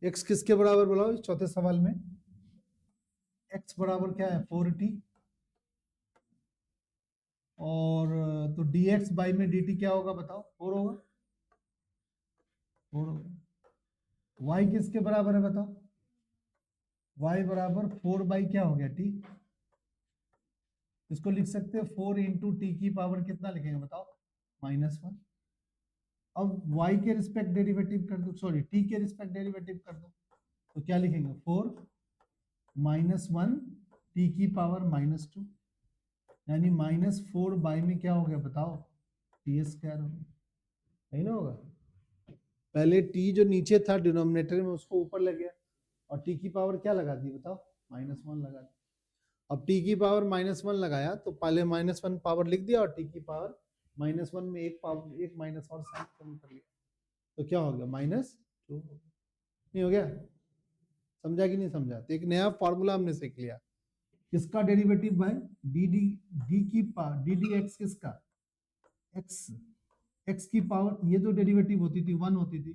x किसके बराबर बोला इस चौथे सवाल में? x बराबर क्या है 4t, और तो dx बाई में dt क्या होगा बताओ? 4 होगा, 4 होगा। y किसके बराबर है बताओ? y बराबर 4 बाई क्या हो गया t, इसको लिख सकते हैं 4 इंटू टी की पावर कितना लिखेंगे बताओ? -1। अब y के रिस्पेक्ट डेरिवेटिव कर दो, सॉरी t के रिस्पेक्ट डेरिवेटिव कर दो, तो क्या लिखेंगे 4 -1 टी की पावर -2, यानी -4 बाई में क्या हो गया बताओ? टी स्क्वायर हो गया, नहीं ना होगा? पहले t जो नीचे था डिनोमिनेटर में उसको ऊपर ले गया, और t की पावर क्या लगा दी बताओ? -1 लगा दी। अब t की पावर -1 लगाया तो पहले -1 पावर लिख दिया, और t की पावर -1 में एक पावर एक माइनस और साइन कम कर लिया, तो क्या हो गया -2। नहीं हो गया? समझा कि नहीं समझा? तो एक नया फॉर्मूला हमने सीख लिया, किसका डेरिवेटिव भाई? डी डी डी की पावर डी डी एक्स, किसका? एक्स, एक्स की पावर, ये जो डेरिवेटिव होती थी 1 होती थी,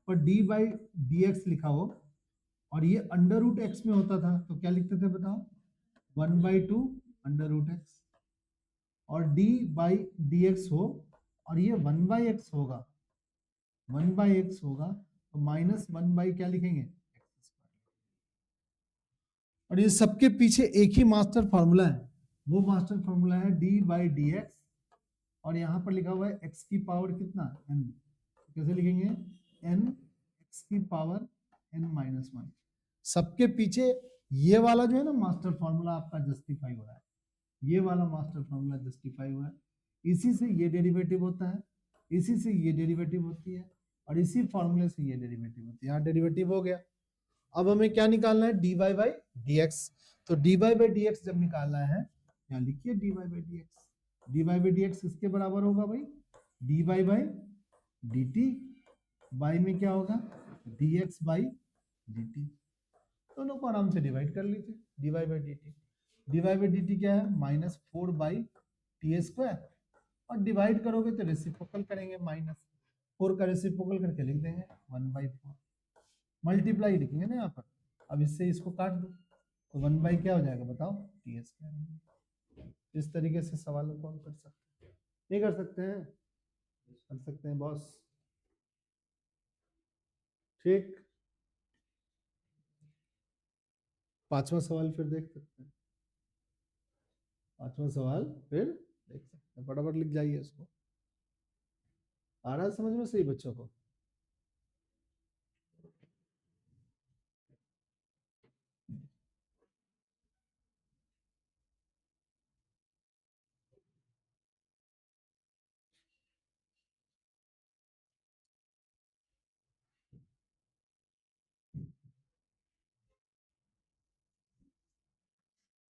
पर डी बाई डी एक्स लिखा हो और ये अंडर रूट एक्स में होता था, तो क्या लिखते थे बताओ? 1/2 अंडर रूट एक्स, और डी बाई डी एक्स हो और ये 1/x होगा, 1/x होगा, तो -1 क्या लिखेंगे? और ये सबके पीछे एक ही मास्टर फॉर्मूला है, वो मास्टर फॉर्मूला है डी बाई डी एक्स, और यहाँ पर लिखा हुआ है एक्स की पावर कितना? n, कैसे लिखेंगे? n एक्स की पावर n-1। सबके पीछे ये वाला जो है ना मास्टर फॉर्मूला आपका जस्टिफाई हो रहा है, ये वाला मास्टर फॉर्मूला जस्टिफाई हुआ है, इसी से ये डेरिवेटिव होता है, इसी से ये डेरिवेटिव होती है, और इसी फॉर्मूले से ये डेरिवेटिव होती है। यहाँ डेरिवेटिव हो गया। अब हमें क्या निकालना है? dy by D x. तो dy बाई डी एक्स जब निकालना है, यहाँ लिखिए dy by D x. dy by D x किसके बराबर होगा भाई? dy बाई dt, बाई में क्या होगा? dx बाई dt, दोनों को आराम से डिवाइड कर लीजिए। dy by dt, dy by dt क्या है? -4 बाई टी स्क्वायर, और डिवाइड करोगे तो रेसिप्रोकल करेंगे, -4 का रेसिप्रोकल करके लिख देंगे 1/4, मल्टीप्लाई लिखेंगे ना यहाँ पर। अब इससे इसको काट दो तो 1 क्या हो जाएगा बताओ? T square. इस तरीके से सवालों को हम कर सकते हैं, नहीं कर सकते हैं? कर सकते हैं बॉस। ठीक, पांचवा सवाल फिर देख सकते हैं, पांचवा सवाल फिर देख सकते हैं, फटाफट लिख जाइए इसको। आ रहा है समझ में सही बच्चों को?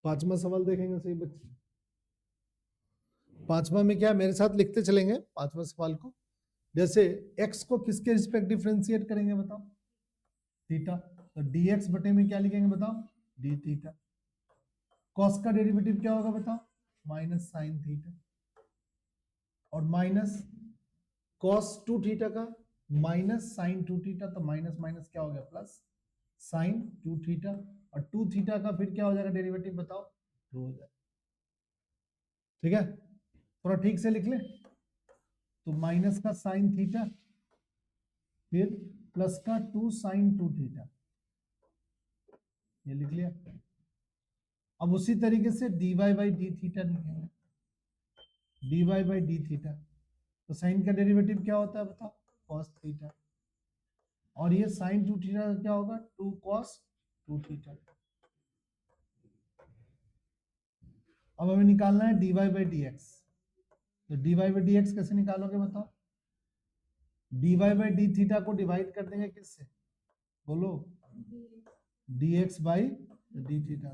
पांचवा सवाल देखेंगे सही बच्चे। पांचवा में क्या, मेरे साथ लिखते चलेंगे पांचवा सवाल को। जैसे x को किसके रिस्पेक्ट डिफरेंशिएट करेंगे बताओ? थीटा, तो dx बटे में क्या लिखेंगे बताओ? D theta. कॉस का डेरिवेटिव क्या होगा बताओ? माइनस साइन थीटा, और माइनस कॉस 2 थीटा का माइनस साइन 2 थीटा, तो माइनस माइनस क्या हो गया? प्लस साइन 2 थीटा, और 2 थीटा का फिर क्या हो जाएगा डेरिवेटिव बताओ? 2 हो जाएगा। ठीक है, थोड़ा ठीक से लिख ले। तो माइनस का साइन थीटा, फिर प्लस का 2 साइन 2 थीटा, ये लिख लिया। अब उसी तरीके से dy बाई डी थीटा लिखेंगे, dy बाई डी थीटा, तो साइन का डेरिवेटिव क्या होता है बताओ? cos थीटा, और ये साइन 2 थीटा का क्या होगा? 2 cos 2 थीटा। अब हमें निकालना है dy बाई डी एक्स, तो dy बाई डी एक्स कैसे निकालोगे बताओ? dy बाई डी थीटा को डिवाइड कर देंगे किससे? बोलो, dx बाई डी थीटा।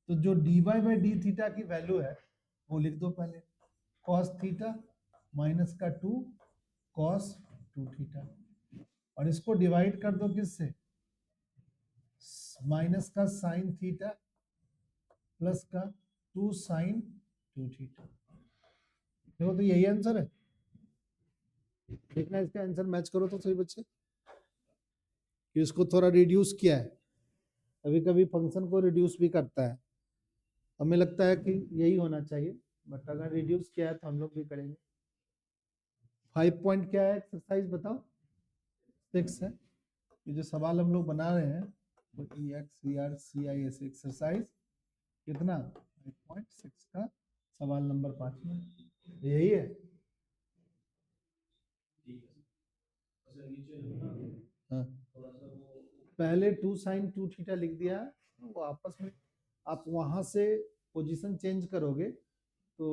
तो जो dy बाई डी थीटा की वैल्यू है वो लिख दो पहले, cos थीटा माइनस का 2 cos 2 थीटा, और इसको डिवाइड कर दो किससे? माइनस का साइन थीटा प्लस का 2 साइन 2 थीटा। देखो तो यही आंसर है, देखना इसका आंसर मैच करो तो सही बच्चे। कि इसको थोड़ा रिड्यूस किया है, कभी कभी फंक्शन को रिड्यूस भी करता है, हमें लगता है कि यही होना चाहिए, बट अगर रिड्यूस किया है तो हम लोग भी करेंगे। 5 पॉइंट क्या है एक्सरसाइज बताओ, 6 है। ये जो सवाल हम लोग बना रहे हैं वो EXCRCIS एक्सरसाइज कितना 5.6 का सवाल नंबर 5 में यही है। हाँ। पहले 2 sin 2 थीटा लिख दिया है, वो आपस में आप वहां से पोजीशन चेंज करोगे तो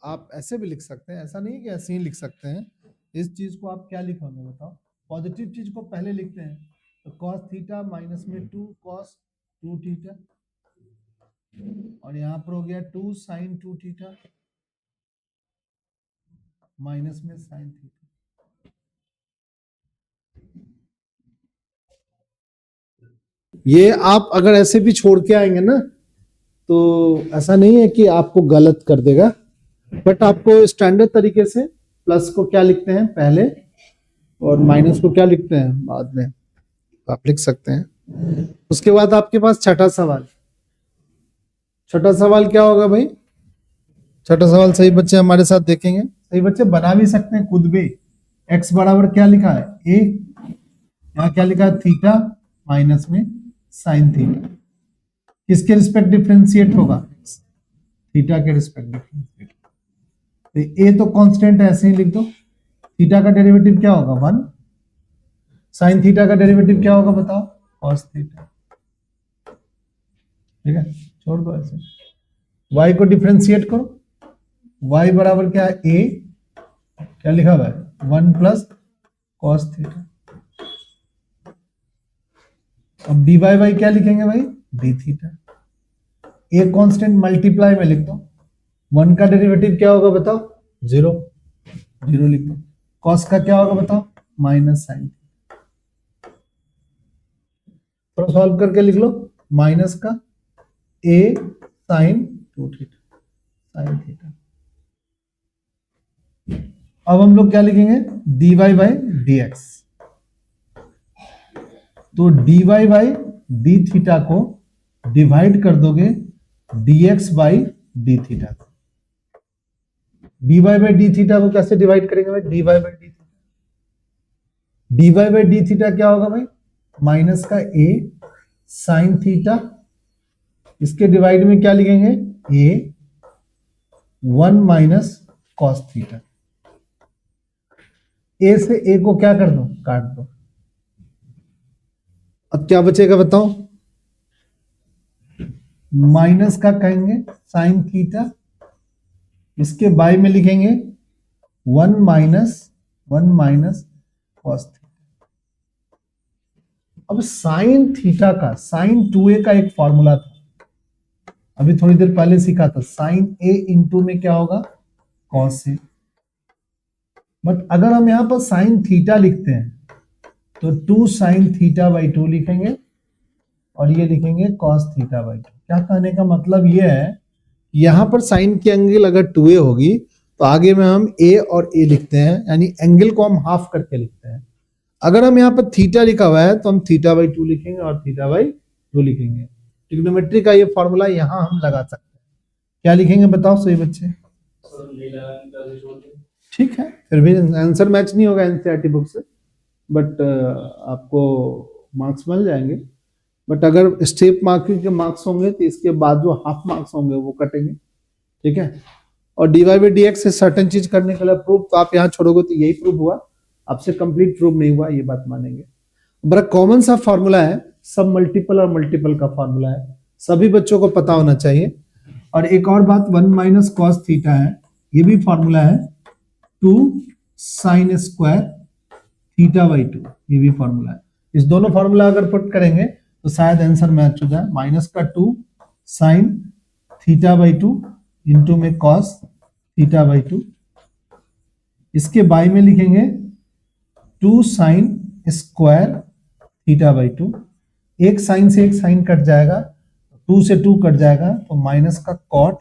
आप ऐसे भी लिख सकते हैं, ऐसा नहीं है कि ऐसे ही लिख सकते हैं। इस चीज को आप क्या लिखोगे बताओ, पॉजिटिव चीज को पहले लिखते हैं तो cos थीटा माइनस में 2 cos 2 थीटा, और यहाँ पर हो गया 2 sin 2 थीटा माइनस में sin थीटा। ये आप अगर ऐसे भी छोड़ के आएंगे ना तो ऐसा नहीं है कि आपको गलत कर देगा, बट आपको स्टैंडर्ड तरीके से प्लस को क्या लिखते हैं पहले और माइनस को क्या लिखते हैं बाद में, आप लिख सकते हैं। उसके बाद आपके पास छठा सवाल, छठा सवाल क्या होगा भाई, छठा सवाल सही बच्चे हमारे साथ देखेंगे, सही बच्चे बना भी सकते हैं खुद भी। x बराबर क्या लिखा है a, यहाँ क्या लिखा है थीटा माइनस में साइन थीटा, किसके रिस्पेक्ट डिफरेंशिएट होगा, थीटा के रिस्पेक्ट डिफरेंशिएट। तो a तो कांस्टेंट है ऐसे ही लिख दो, थीटा का डेरिवेटिव क्या होगा 1, साइन थीटा का डेरिवेटिव क्या होगा बताओ cos थीटा, ठीक है छोड़ दो ऐसे। y को डिफरेंशिएट करो, y बराबर क्या है a, क्या लिखा हुआ है 1 प्लस cos थीटा, अब dy बाई क्या लिखेंगे भाई d theta, a constant multiply में लिख दो, 1 का डेरिवेटिव क्या होगा बताओ 0, 0 लिख दो, cos का क्या होगा बताओ माइनस साइन, थोड़ा सॉल्व करके लिख लो, माइनस का a sine 2 theta sine theta. अब हम लोग क्या लिखेंगे dy बाई dx, तो dy बाई डी थीटा को डिवाइड कर दोगे dx by d theta, dy by d theta को कैसे डिवाइड करेंगे भाई dy by d theta, dy by d theta क्या होगा भाई माइनस का a साइन थीटा, इसके डिवाइड में क्या लिखेंगे a 1 minus cos theta, a से a को क्या कर दो काट दो, अब क्या बचेगा बताओ, माइनस का कहेंगे साइन थीटा, इसके बाय में लिखेंगे 1 माइनस कॉस थीटा। अब साइन थीटा का साइन 2a का एक फॉर्मूला था, अभी थोड़ी देर पहले सीखा था, साइन a इंटू में क्या होगा कॉस ए, बट अगर हम यहां पर साइन थीटा लिखते हैं तो 2 साइन थीटा बाई 2 लिखेंगे और ये लिखेंगे कॉस थीटा बाई 2। क्या कहने का मतलब ये है, यहां पर साइन की एंगल अगर 2a होगी तो आगे में हम a और a लिखते हैं, यानी एंगल को हम हाफ करके लिखते हैं। अगर हम यहाँ पर थीटा लिखा हुआ है तो हम थीटा बाई 2 लिखेंगे और थीटा बाई 2 लिखेंगे। ट्रिग्नोमेट्री का ये फॉर्मूला यहां हम लगा सकते हैं, क्या लिखेंगे बताओ सही बच्चे, ठीक है फिर भी आंसर मैच नहीं होगा एनसीईआरटी बुक से, बट आपको मार्क्स मिल जाएंगे, बट अगर स्टेप मार्किंग के मार्क्स होंगे तो इसके बाद जो हाफ मार्क्स होंगे वो कटेंगे, ठीक है। और dy बाई डी एक्स से सर्टेन चीज करने के लिए प्रूफ तो आप यहाँ छोड़ोगे तो यही प्रूफ हुआ, आपसे कंप्लीट प्रूफ नहीं हुआ, ये बात मानेंगे। बड़ा कॉमन सा फॉर्मूला है, सब मल्टीपल और मल्टीपल का फॉर्मूला है, सभी बच्चों को पता होना चाहिए। और एक और बात 1 माइनस कॉस थीटा है, ये भी फॉर्मूला है 2 साइन स्क्वायर थीटा बाई 2, ये भी फॉर्मूला है। इस दोनों फॉर्मूला अगर पुट करेंगे तो शायद आंसर मैच हो जाए, माइनस का 2 साइन थीटा बाई 2 इंटू में कॉस थीटा बाई 2, इसके बाई में लिखेंगे 2 साइन स्क्वायर थीटा बाई 2, एक साइन से एक साइन कट जाएगा, 2 से 2 कट जाएगा तो माइनस का कॉट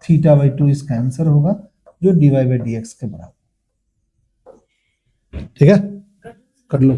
थीटा बाई 2 इसका आंसर होगा, जो dy बाई डी एक्स के बराबर, ठीक है। कर लो